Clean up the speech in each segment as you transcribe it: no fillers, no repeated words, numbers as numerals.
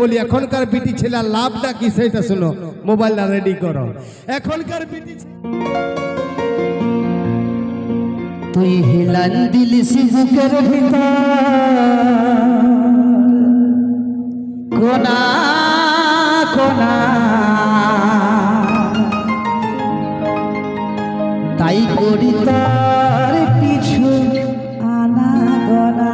বলি এখনকার বিটি ছেলে লাভটা কি সেটা শুনো, মোবাইলটা রেডি করো। এখনকার বিটি তুই হিলান দিলিসি বুকের ভিতর কোনা কোনা, তাই করি তার পিছু আনা গোনা।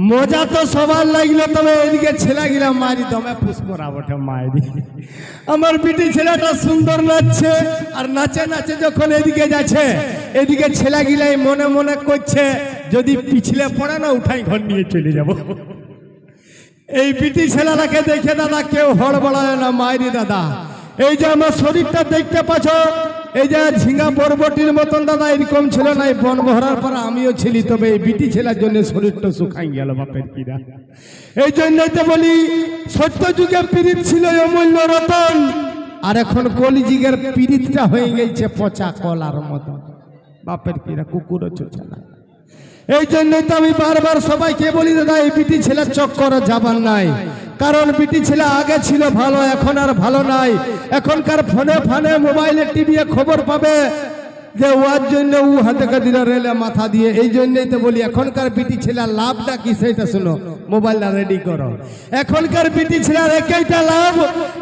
মজা তো সবার লাগলো, তবে এদিকে ছেলে গিলা মারি দমে পুষ্পরা বটে মারি। আমার বিটি ছেলেটা সুন্দর নাচছে, আর নাচে নাচে যখন এদিকে যাচ্ছে এদিকে ছেলে গিলাই মনে মনে করছে যদি পিছলে পড়ে না উঠাই ঘর নিয়ে চলে যাব। এই বিটি ছেলেটাকে দেখে দাদা কেউ হড়বড়ায় না মারি দাদা। এই যে আমার শরীরটা দেখতে পাচ্ছ, এই যে ঝিঙ্গা বরবটির মতন দাদা এরকম ছিল না, বন ভরার পর আমিও ছিলি, তবে এই বিটি ছেলের জন্য শরীরটা শুকাই গেল বাপের কিরা। এই জন্যই তো বলি সত্য যুগে পীড়িত ছিল অমূল্য রতন, আর এখন কলিযুগের পীড়িতটা হয়ে গেছে পচা কলার মতন বাপের কিরা, কুকুরও চলছে না। এই জন্যই তো আমি বারবার সবাইকে বলি দাদা এই বিটি ছেলের চক্করে যাবার নাই, কারণ বিটি ছেলে আগে ছিল ভালো, এখন আর ভালো নাই। এখনকার ফোনে ফানে মোবাইলে টিভি খবর পাবে যে ওর জন্য ও হাতে দিল রেলে মাথা দিয়ে। এই জন্যই তো বলি এখনকার বিটি ছেলে লাভটা কি সেটা শুনো, মোবাইলটা রেডি করো। এখনকার বিটি ছেলের একইটা লাভ,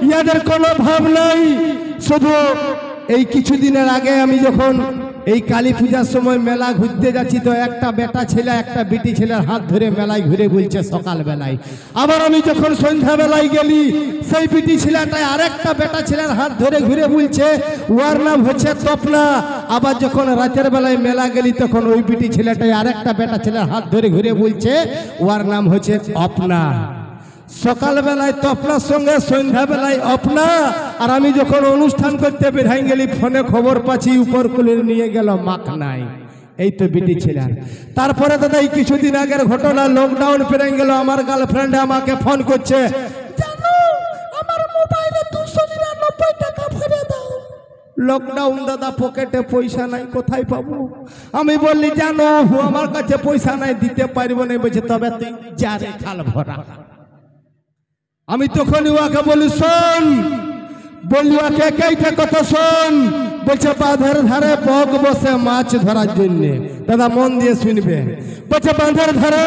ইয়াদের কোনো ভাব নাই। শুধু এই কিছুদিনের আগে আমি যখন এই কালী পূজার সময় মেলা ঘুরতে যাচ্ছি, তো একটা বেটা ছেলে একটা বিটি ছেলের হাত ধরে মেলায় ঘুরে বলছে সকাল বেলায়। আবার আমি যখন সন্ধ্যা বেলায় গেলি সেই বিটি ছেলেটাই আরেকটা বেটা ছেলের হাত ধরে ঘুরে বলছে ওর নাম হচ্ছে তপনা। আবার যখন রাতের বেলায় মেলা গেলি তখন ওই বিটি ছেলেটাই আরেকটা বেটা ছেলের হাত ধরে ঘুরে বলছে ওর নাম হচ্ছে অপনা। সকাল বেলায় তপনার সঙ্গে সন্ধ্যা বেলায় অপনা, আর আমি যখন অনুষ্ঠান করতে বেড়াই গেলি ফোনে খবর পাচ্ছি উপর কুলের নিয়ে গেল মাখ নাই। এই তো বিটি ছেলে। তারপরে দাদা এই কিছুদিন আগের ঘটনা, লকডাউন পেরিয়ে গেল, আমার গার্লফ্রেন্ড আমাকে ফোন করছে, জানো আমার মোবাইলে 299 টাকা ভরে দাও। লকডাউন দাদা, পকেটে পয়সা নাই, কোথায় পাবো? আমি বললি জানো আমার কাছে পয়সা নাই, দিতে পারবো না। বলছে তবে তুই যা রে খাল ভরা। আমি তখন ওকে বলি শোন, বললি ওকে একইটা কথা শোন। বলছে বাঁধের ধারে বক বসে মাছ ধরার জন্য। দাদা মন দিয়ে শুনবে। বলছে বাঁধের ধারে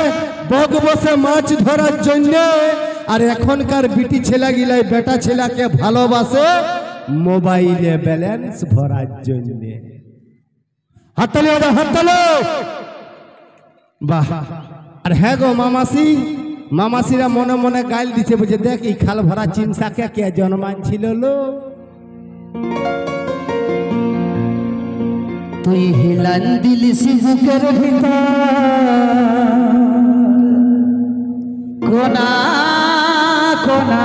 বক বসে মাছ ধরার জন্য, আর এখনকার বিটি ছেলে গিলাই বেটা ছেলেকে ভালোবাসে মোবাইলে ব্যালেন্স ভরার জন্য। হাততালি দাদা, হাততালি। বাহ। আর হ্যাঁ গো মামাসি, মামাসিরা মনে মনে গাইল দিচ্ছে, বুঝে দেখ এই খাল ভরা চিমসাকে কে জন্মান ছিল লো। তুই হিলান দিলিসি বুকের ভিতর কোনা কোনা,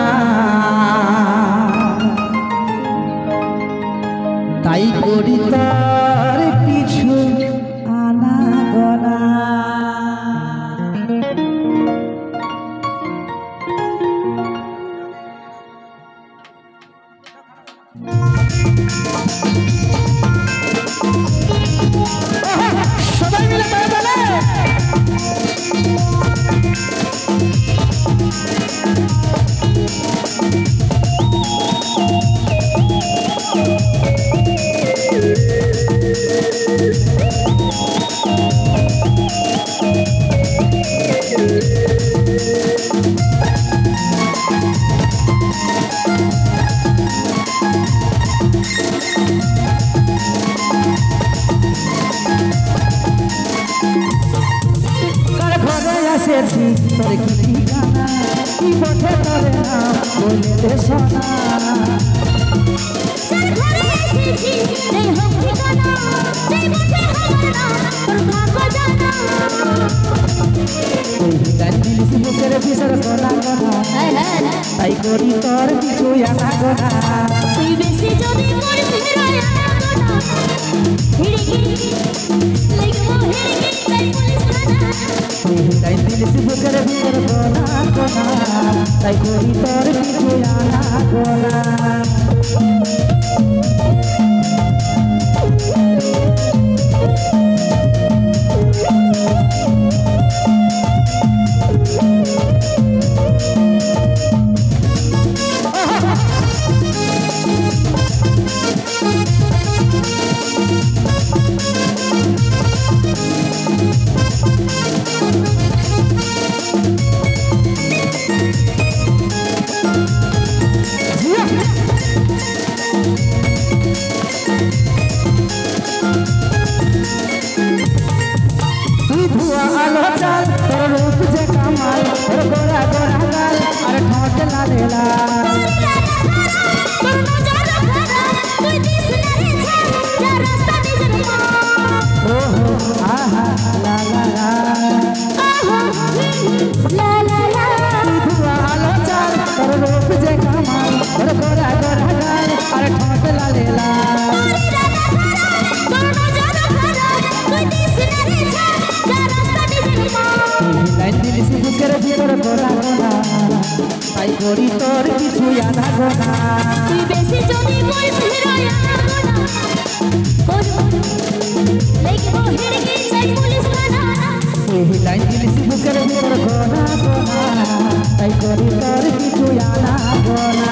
তাই করি তার পিছু আনা গোনা। সবাই মিলে বলে তোর কি ঠিকানা, কি পথে তোরে নাম বলে দে সোনা। মুখের পিছর গোনা গোনা, তাই করি তোর কিছু আনা গোনা। তুই বেশি যদি বুকের ভিতর গোনা গোনা, তাই করি তোর কিছু আনা গোনা। ভিতর গোনা গোনা তাই করি তোর কিছু আনা গোনা তুই বেশি যদি করিস হিরোয়া গোনা লেগবো হিড়কি চাই পুলিশ থানা এই লাইন দিলিস বুকের ভিতর গোনা গোনা তাই করি তোর কিছু আনা গোনা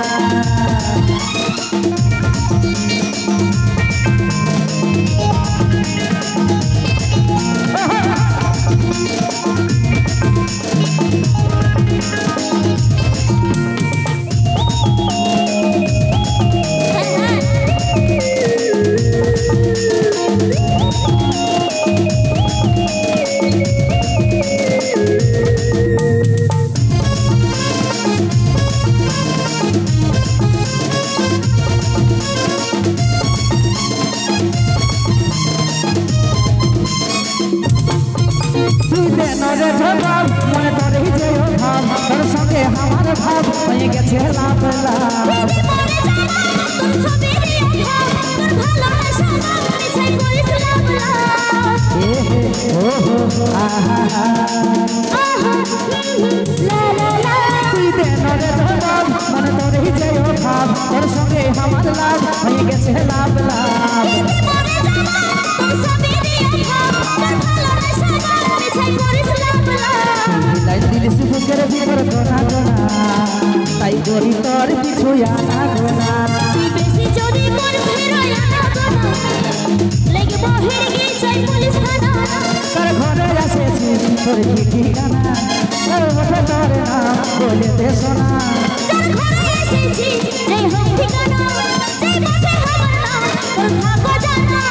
মনে করে যে ভাব তোর সঙ্গে আমার ভাব হয়ে গেছে লাভ লাভ মনে করে যে ভাব তোর সঙ্গে আমার লাভ হয়ে গেছে লাভ লাভ দিলিস বুকের ভিতর গোনা গোনা তাই করি তোর কিছু আনা গোনা তুই বেশি যদি করিস হিরোয়া গোনা লেগবো হিড়কি চাই পুলিশ থানা তোর ঘরে এসেছি তোর কি ঠিকানা তোর ওঠে তোর নাম বলে দে সোনা তোর ঘরে এসেছি এই হোক ঠিকানা সেই মাঠে আমার নাম তোর থাকো জানা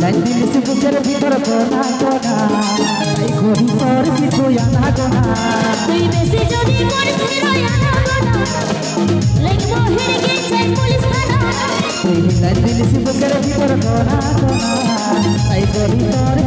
লাইন দিলিস বুকের ভিতর গোনা গোনা তাই করি তোর কিছু আনা গোনা তুই বেশি যদি করিস হিরোয়া গোনা লেগবো হিড়কি চাই পুলিশ থানা লাইন দিলিস বুকের ভিতর গোনা গোনা তাই করি তোর